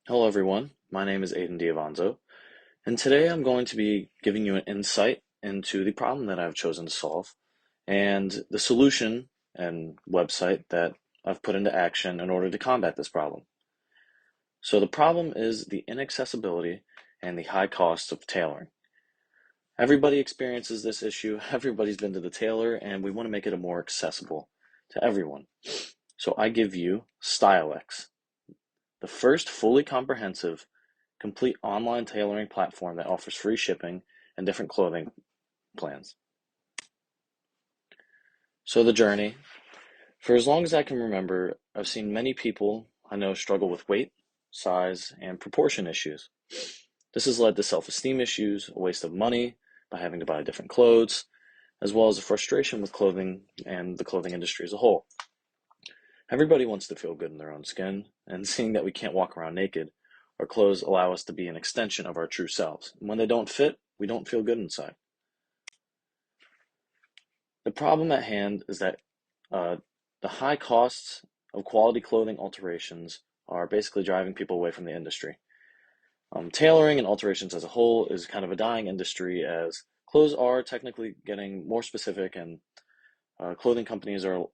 Hello everyone, my name is Aidan, and today I'm going to be giving you an insight into the problem that I've chosen to solve and the solution and website that I've put into action in order to combat this problem. So the problem is the inaccessibility and the high costs of tailoring. Everybody experiences this issue, everybody's been to the tailor, and we want to make it more accessible to everyone. So I give you StyleX, the first fully comprehensive complete online tailoring platform that offers free shipping and different clothing plans. So the journey, for as long as I can remember, I've seen many people I know struggle with weight, size, and proportion issues. This has led to self-esteem issues, a waste of money by having to buy different clothes, as well as a frustration with clothing and the clothing industry as a whole. Everybody wants to feel good in their own skin, and seeing that we can't walk around naked, our clothes allow us to be an extension of our true selves. And when they don't fit, we don't feel good inside. The problem at hand is that uh, the high costs of quality clothing alterations are basically driving people away from the industry. Tailoring and alterations as a whole is kind of a dying industry as clothes are technically getting more specific and clothing companies are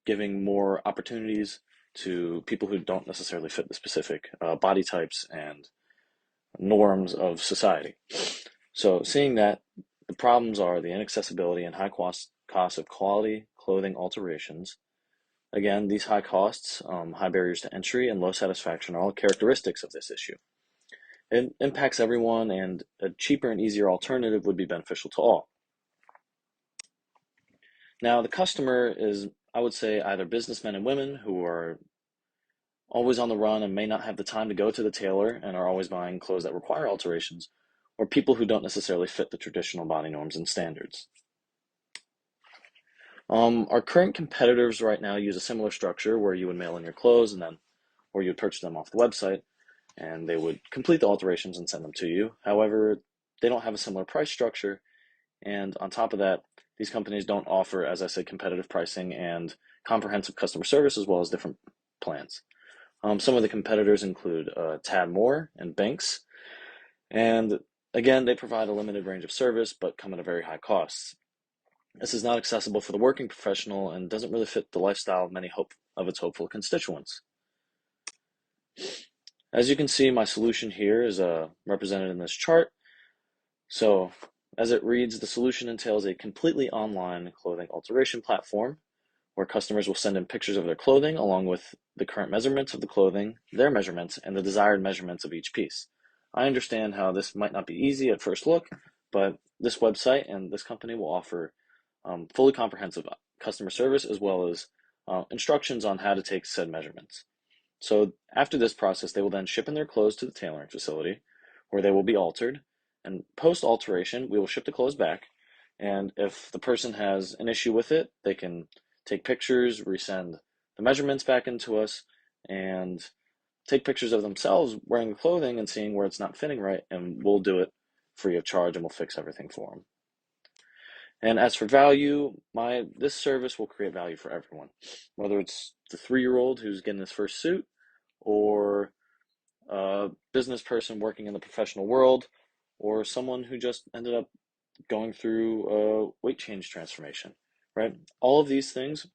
giving more opportunities to people who don't necessarily fit the specific body types and norms of society. So seeing that the problems are the inaccessibility and high cost of quality clothing alterations. Again, these high costs, high barriers to entry, and low satisfaction are all characteristics of this issue. It impacts everyone, and a cheaper and easier alternative would be beneficial to all. Now, the customer is, I would say, either businessmen and women who are always on the run and may not have the time to go to the tailor and are always buying clothes that require alterations, or people who don't necessarily fit the traditional body norms and standards. Our current competitors right now use a similar structure where you would mail in your clothes and then, or you would purchase them off the website and they would complete the alterations and send them to you. However, they don't have a similar price structure. And on top of that, these companies don't offer, as I said, competitive pricing and comprehensive customer service as well as different plans. Some of the competitors include Tad Moore and Banks. And again, they provide a limited range of service but come at a very high cost. This is not accessible for the working professional and doesn't really fit the lifestyle of many of its hopeful constituents. As you can see, my solution here is represented in this chart. So, as it reads, the solution entails a completely online clothing alteration platform where customers will send in pictures of their clothing along with the current measurements of the clothing, their measurements, and the desired measurements of each piece. I understand how this might not be easy at first look, but this website and this company will offer fully comprehensive customer service as well as instructions on how to take said measurements. So after this process, they will then ship in their clothes to the tailoring facility where they will be altered. And post alteration, we will ship the clothes back. And if the person has an issue with it, they can take pictures, resend the measurements back into us, and take pictures of themselves wearing the clothing and seeing where it's not fitting right. And we'll do it free of charge and we'll fix everything for them. And as for value, this service will create value for everyone, whether it's the 3-year-old who's getting his first suit, or a business person working in the professional world, or someone who just ended up going through a weight change transformation, right? All of these things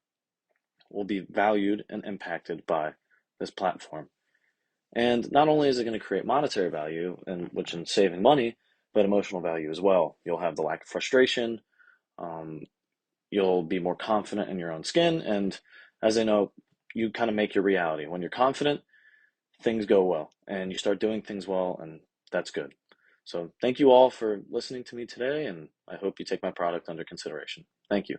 will be valued and impacted by this platform. And not only is it going to create monetary value, which in saving money, but emotional value as well. You'll have the lack of frustration. Um, you'll be more confident in your own skin. And as I know, you kind of make your reality. When you're confident, things go well and you start doing things well, and that's good. So thank you all for listening to me today, and I hope you take my product under consideration. Thank you.